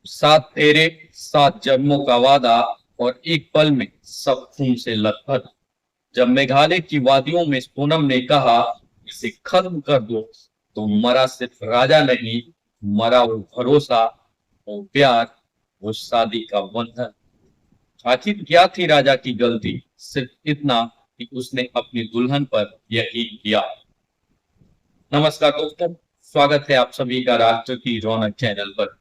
सात तेरे, सात जन्मों का वादा और एक पल में सब खून से लथपथ। जब मेघालय की वादियों में सोनम ने कहा इसे खत्म कर दो, तो मरा सिर्फ राजा नहीं, मरा वो भरोसा, वो प्यार, वो शादी का बंधन। आखिर क्या थी राजा की गलती? सिर्फ इतना कि उसने अपनी दुल्हन पर यकीन किया। नमस्कार दोस्तों, स्वागत है आप सभी का राष्ट्र की रौनक चैनल पर।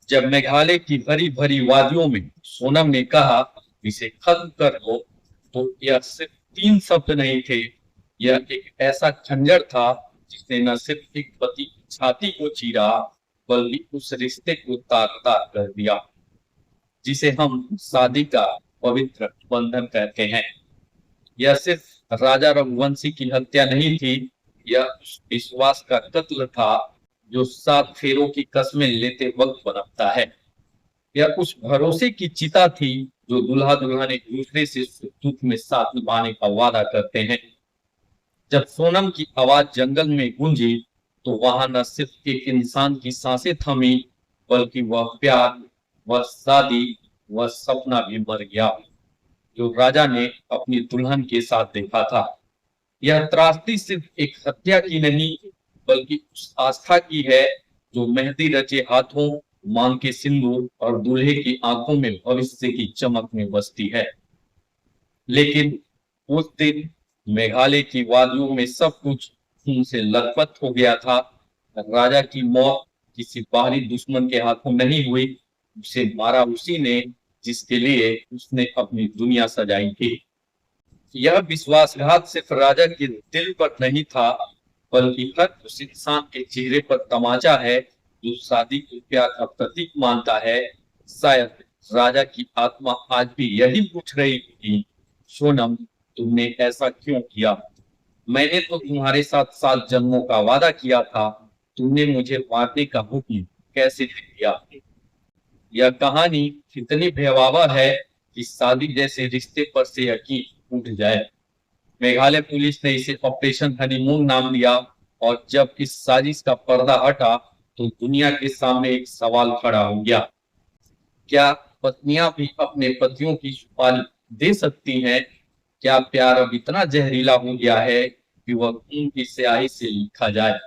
जब मेघालय की हरी भरी वादियों में सोनम ने कहा इसे खत्म कर दो, तो यह सिर्फ तीन शब्द नहीं थे। यह एक ऐसा खंजर था जिसने न सिर्फ एक पति की छाती को चीरा, बल्कि उस रिश्ते को तार तार कर दिया जिसे हम शादी का पवित्र बंधन कहते हैं। यह सिर्फ राजा रघुवंशी की हत्या नहीं थी, यह उस विश्वास का कत्ल था जो सात फेरों की कस्में लेते वक्त बनता है। यह उस भरोसे की चिता थी जो दुल्हा दुल्हन एक दूसरे से सुख दुख में साथ निभाने का वादा करते हैं। जब सोनम की आवाज जंगल में गूंजी, तो वहां न सिर्फ एक इंसान की सांसें थमी, बल्कि वह प्यार, वह शादी, वह सपना भी मर गया जो राजा ने अपनी दुल्हन के साथ देखा था। यह त्रासदी सिर्फ एक हत्या की नहीं, बल्कि उस आस्था की है जो मेहंदी रचे हाथों, मांग के सिंदूर और दूल्हे की आंखों में भविष्य की चमक में बसती है। लेकिन उस दिन मेघालय की वादियों में सब कुछ खून से लथपथ हो गया था। राजा की मौत किसी बाहरी दुश्मन के हाथों नहीं हुई, उसे मारा उसी ने जिसके लिए उसने अपनी दुनिया सजाई थी। यह विश्वासघात सिर्फ राजा के दिल पर नहीं था, बल्कि हर उस इंसान के चेहरे पर तमाचा है जो शादी को प्यार का प्रतीक मानता है। शायद राजा की आत्मा आज भी यही पूछ रही थी, सोनम, तुमने ऐसा क्यों किया? मैंने तो तुम्हारे साथ सात जन्मों का वादा किया था, तुमने मुझे मारने का हुक्म कैसे दे दिया? यह कहानी इतनी भयावह है कि शादी जैसे रिश्ते पर से यकीन उठ जाए। मेघालय पुलिस ने इसे ऑपरेशन हनीमून नाम दिया, और जब इस साजिश का पर्दा हटा, तो दुनिया के सामने एक सवाल खड़ा हो गया। क्या पत्नियां भी अपने पतियों की सुपारी दे सकती हैं? क्या प्यार अब इतना जहरीला हो गया है कि वह खून की स्याही से लिखा जाए?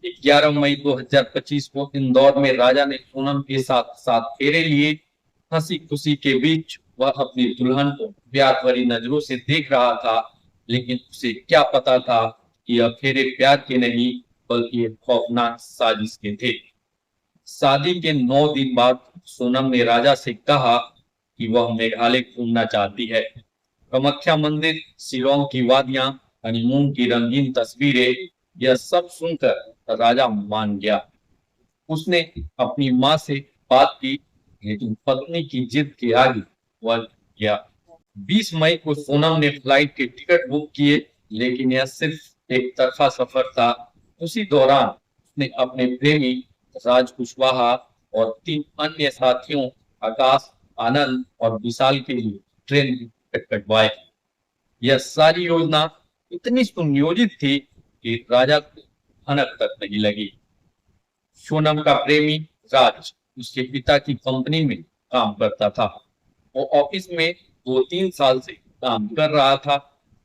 11 मई 2025 को इंदौर में राजा ने सोनम के साथ साथ फेरे लिए। हंसी खुशी के बीच वह अपनी दुल्हन को प्यार भरी नजरों से देख रहा था, लेकिन उसे क्या पता था कि यह फेरे प्यार के नहीं, बल्कि एक खौफनाक साजिश के थे। शादी के 9 दिन बाद सोनम ने राजा से कहा कि वह मेघालय घूमना चाहती है। कामाख्या मंदिर, शिलोंग की वादियां, हनीमून की रंगीन तस्वीरें, यह सब सुनकर राजा मान गया। उसने अपनी माँ से बात की, लेकिन पत्नी की जिद के आगे वह गया। 20 मई को सोनम ने फ्लाइट के टिकट बुक किए, लेकिन यह सिर्फ एक तरफा सफर था। उसी दौरान उसने अपने प्रेमी राज कुशवाहा और 3 अन्य साथियों, आकाश, आनंद और विशाल के लिए ट्रेन टिकट कटवाए। यह सारी योजना इतनी सुनियोजित थी कि राजा को भनक तक नहीं लगी। सोनम का प्रेमी राज उसके पिता की कंपनी में काम करता था। वो ऑफिस में 2-3 साल से काम कर रहा था।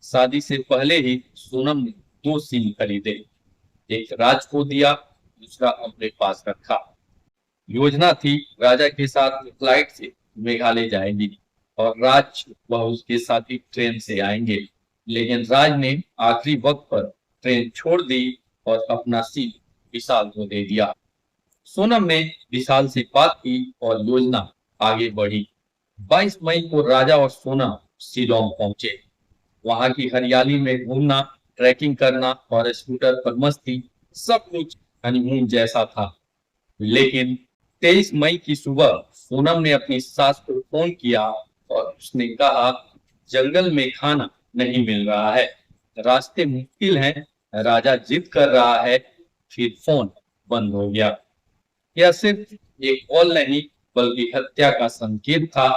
शादी से पहले ही सोनम ने 2 सिम खरीदे, एक राज को दिया, दूसरा अपने पास रखा। योजना थी राजा के साथ फ्लाइट से मेघालय जाएंगी और राज वह उसके साथ ही ट्रेन से आएंगे। लेकिन राज ने आखिरी वक्त पर ट्रेन छोड़ दी और अपना सिम विशाल को दे दिया। सोनम ने विशाल से बात की और योजना आगे बढ़ी। 22 मई को राजा और सोनम शिलोंग पहुंचे। वहां की हरियाली में घूमना, ट्रैकिंग करना और स्कूटर पर मस्ती, सब कुछ हनीमून जैसा था। लेकिन 23 मई की सुबह सोनम ने अपनी सास को फोन किया और उसने कहा, जंगल में खाना नहीं मिल रहा है, रास्ते मुश्किल हैं, राजा जिद कर रहा है। फिर फोन बंद हो गया। यह सिर्फ एक कॉल नहीं, बल्कि हत्या का संकेत था।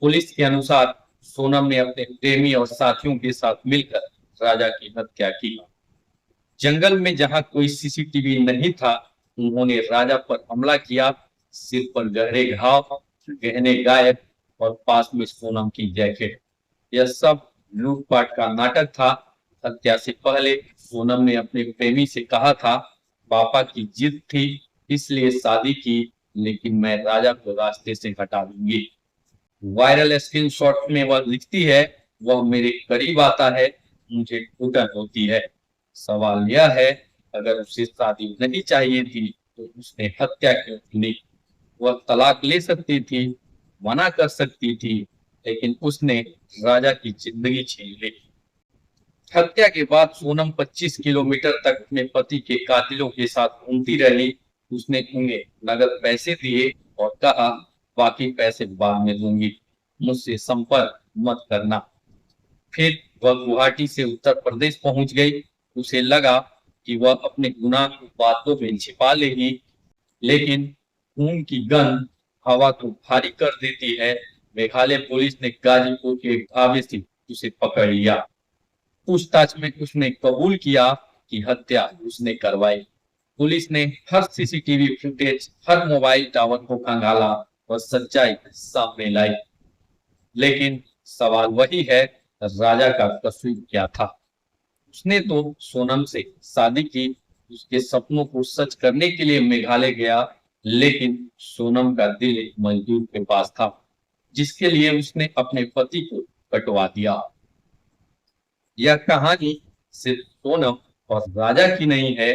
पुलिस के अनुसार सोनम ने अपने प्रेमी और साथियों के साथ मिलकर राजा की हत्या की। जंगल में जहां कोई सीसीटीवी नहीं था, उन्होंने राजा पर हमला किया, सिर पर गहरे घाव, गहने गायब और पास में सोनम की जैकेट। यह सब लूटपाट का नाटक था। हत्या से पहले सोनम ने अपने प्रेमी से कहा था, पापा की जिद थी इसलिए शादी की, लेकिन मैं राजा को रास्ते से हटा दूंगी। वायरल स्क्रीनशॉट में वह लिखती है, वह मेरे करीब आता है, मुझे घुटन होती है। सवाल यह है, अगर उसे शादी नहीं चाहिए थी तो उसने हत्या क्यों चुनी? वह तलाक ले सकती थी, मना कर सकती थी, लेकिन उसने राजा की जिंदगी छीन ली। हत्या के बाद सोनम 25 किलोमीटर तक अपने पति के कातिलों के साथ घूमती रही। उसने उन्हें नगद पैसे दिए और कहा, बाकी पैसे बाद में दूंगी, मुझसे संपर्क मत करना। फिर वह गुवाहाटी से उत्तर प्रदेश पहुंच गई। उसे लगा कि वह अपने गुनाह को बातों में छिपा लेगी, लेकिन खून की गंध हवा को भारी कर देती है। मेघालय पुलिस ने गाजीपुर के ढाबे से उसे पकड़ लिया। पूछताछ में उसने कबूल किया कि हत्या उसने करवाई। पुलिस ने हर सीसीटीवी फुटेज, हर मोबाइल टावर को खंगाला और सच्चाई सामने लाई। लेकिन सवाल वही है, राजा का कसूर क्या था? उसने तो सोनम से शादी की, उसके सपनों को सच करने के लिए मेघालय गया, लेकिन सोनम का दिल एक मजदूर के पास था, जिसके लिए उसने अपने पति को कटवा दिया। यह कहानी सिर्फ सोनम और राजा की नहीं है,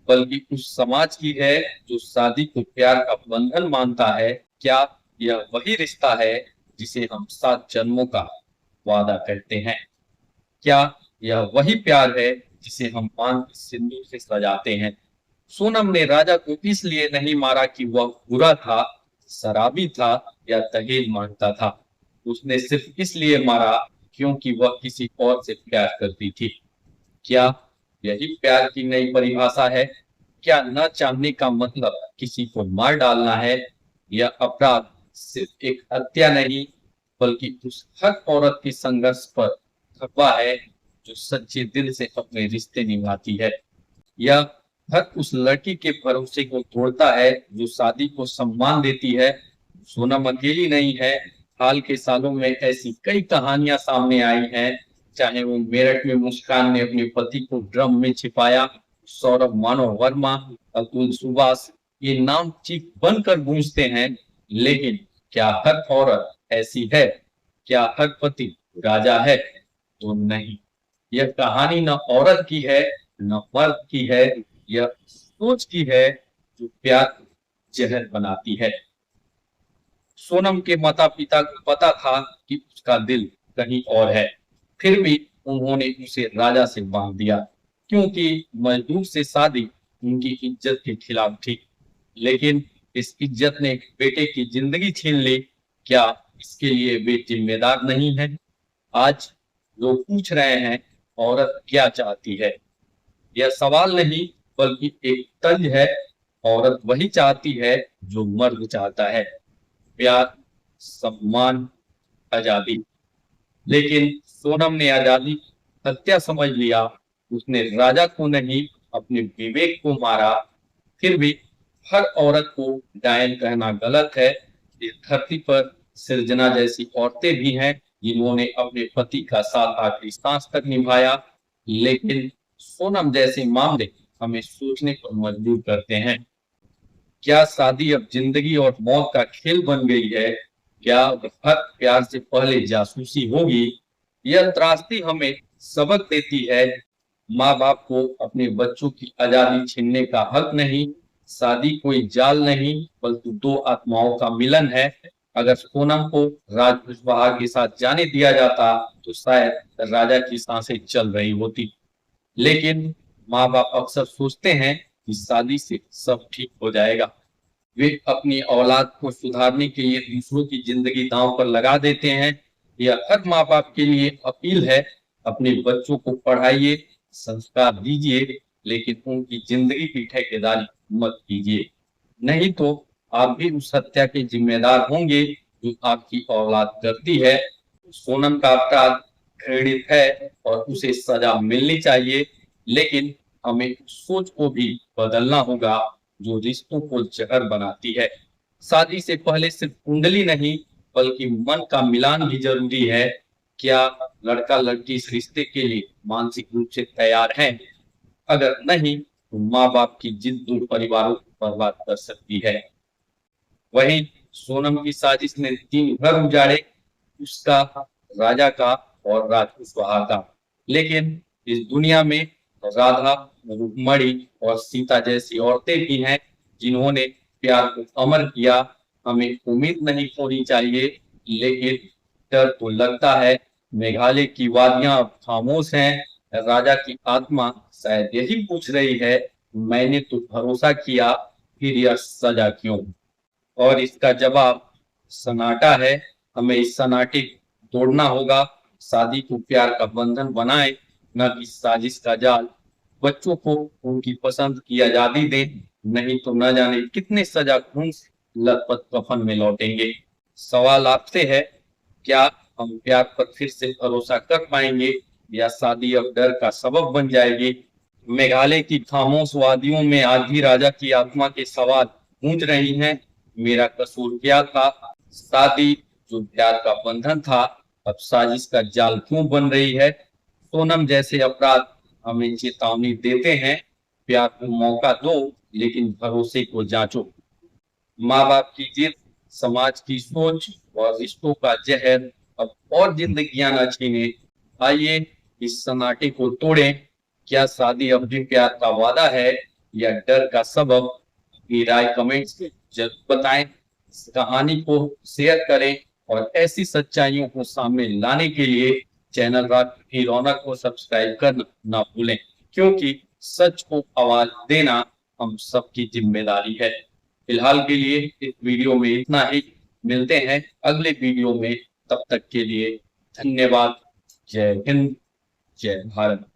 बल्कि उस समाज की है जो शादी को प्यार का बंधन मानता है। क्या यह वही रिश्ता है जिसे हम 7 जन्मों का वादा कहते हैं? क्या यह वही प्यार है जिसे हम मांग के सिंदूर से सजाते हैं? सोनम ने राजा को इसलिए नहीं मारा कि वह बुरा था, शराबी था या दहेज मांगता था। उसने सिर्फ इसलिए मारा क्योंकि वह किसी और से प्यार करती थी। क्या यही प्यार की नई परिभाषा है? क्या न चाहने का मतलब किसी को मार डालना है? यह अपराध सिर्फ एक हत्या नहीं, बल्कि उस हर औरत के संघर्ष पर खपा है जो सच्चे दिल से अपने रिश्ते निभाती है। यह हर उस लड़की के भरोसे को तोड़ता है जो शादी को सम्मान देती है। सोनम अकेली नहीं है। हाल के सालों में ऐसी कई कहानियां सामने आई हैं, चाहे वो मेरठ में मुस्कान ने अपने पति को ड्रम में छिपाया, सौरभ मानव वर्मा, अतुल सुभाष, ये नाम चीख बनकर गूंजते हैं। लेकिन क्या हर औरत ऐसी है? क्या हर पति राजा है? तो नहीं। यह कहानी न औरत की है, न मर्द की है, यह सोच की है जो प्यार को जहर बनाती है। सोनम के माता पिता को पता था कि उसका दिल कहीं और है, फिर भी उन्होंने उसे राजा से बांध दिया, क्योंकि मजदूर से शादी उनकी इज्जत के खिलाफ थी। लेकिन इस इज्जत ने एक बेटे की जिंदगी छीन ली। क्या इसके लिए वे जिम्मेदार नहीं है? आज लोग पूछ रहे हैं, औरत क्या चाहती है? यह सवाल नहीं, बल्कि एक तंज है। औरत वही चाहती है जो मर्द चाहता है, प्यार, सम्मान, आजादी। लेकिन सोनम ने आजादी हत्या समझ लिया। उसने राजा को नहीं, अपने विवेक को मारा। फिर भी हर औरत को डायन कहना गलत है। इस धरती पर सृजना जैसी औरतें भी हैं जिन्होंने अपने पति का साथ आखिरी सांस तक निभाया। लेकिन सोनम जैसे मामले हमें सोचने पर मजबूर करते हैं। क्या शादी अब जिंदगी और मौत का खेल बन गई है? क्या हर प्यार से पहले जासूसी होगी? यह त्रासदी हमें सबक देती है, माँ बाप को अपने बच्चों की आजादी छीनने का हक नहीं। शादी कोई जाल नहीं, बल्कि दो आत्माओं का मिलन है। अगर सोनम को राज कुशवाहा के साथ जाने दिया जाता तो शायद राजा की सांसें चल रही होती। लेकिन माँ बाप अक्सर सोचते हैं कि शादी से सब ठीक हो जाएगा। वे अपनी औलाद को सुधारने के लिए दूसरों की जिंदगी दांव पर लगा देते हैं। यह हर माँ बाप के लिए अपील है, अपने बच्चों को पढ़ाइए, संस्कार दीजिए, लेकिन उनकी जिंदगी की ठेकेदारी मत कीजिए। नहीं तो आप भी उस हत्या के जिम्मेदार होंगे जो आपकी औलाद करती है। सोनम का अपराध घृणित है और उसे सजा मिलनी चाहिए, लेकिन हमें सोच को भी बदलना होगा जो रिश्तों को जहर बनाती है। शादी से पहले सिर्फ कुंडली नहीं बल्कि मन का मिलान भी जरूरी है। क्या लड़का लड़की इस रिश्ते के लिए मानसिक रूप से तैयार हैं? अगर नहीं तो माँ बाप की जिद दो परिवारों को बर्बाद कर सकती है। वहीं सोनम की साजिश ने 3 घर उजाड़े, उसका, राजा का और राजकुशवाहा का। लेकिन इस दुनिया में राधा, रुक्मणी और सीता जैसी औरतें भी हैं जिन्होंने प्यार को अमर किया। हमें उम्मीद नहीं खोनी चाहिए, लेकिन डर तो लगता है। मेघालय की वादियां अब खामोश हैं। राजा की आत्मा शायद यही पूछ रही है, मैंने तो भरोसा किया, फिर यह सजा क्यों? और इसका जवाब सन्नाटा है। हमें इस सन्नाटे को तोड़ना होगा। शादी को प्यार का बंधन बनाए, न कि साजिश का जाल। बच्चों को उनकी पसंद की आजादी दें, नहीं तो न जाने कितने सजा खून से लथपथ कफन में लौटेंगे। सवाल आपसे है, क्या हम प्यार पर फिर से भरोसा कर पाएंगे या शादी अब डर का सबब बन जाएगी? मेघालय की खामोश वादियों में आज भी राजा की आत्मा के सवाल गूंज रही हैं। मेरा कसूर क्या था? शादी जो प्यार का बंधन था, अब साजिश का जाल क्यों बन रही है? सोनम जैसे अपराध हमें चेतावनी देते हैं, प्यार को मौका दो, लेकिन भरोसे को जांचो। माँ बाप की जिद, समाज की सोच और रिश्तों का जहर अब और जिंदगियां न छीने। आइए इस सन्नाटे को तोड़ें। क्या शादी अब भी प्यार का वादा है या डर का सबब? अपनी राय कमेंट्स में जरूर बताएं। इस कहानी को शेयर करें और ऐसी सच्चाइयों को सामने लाने के लिए चैनल रात की रौनक को सब्सक्राइब करना ना भूलें, क्योंकि सच को आवाज देना हम सबकी जिम्मेदारी है। फिलहाल के लिए इस वीडियो में इतना ही। मिलते हैं अगले वीडियो में, तब तक के लिए धन्यवाद। जय हिंद, जय भारत।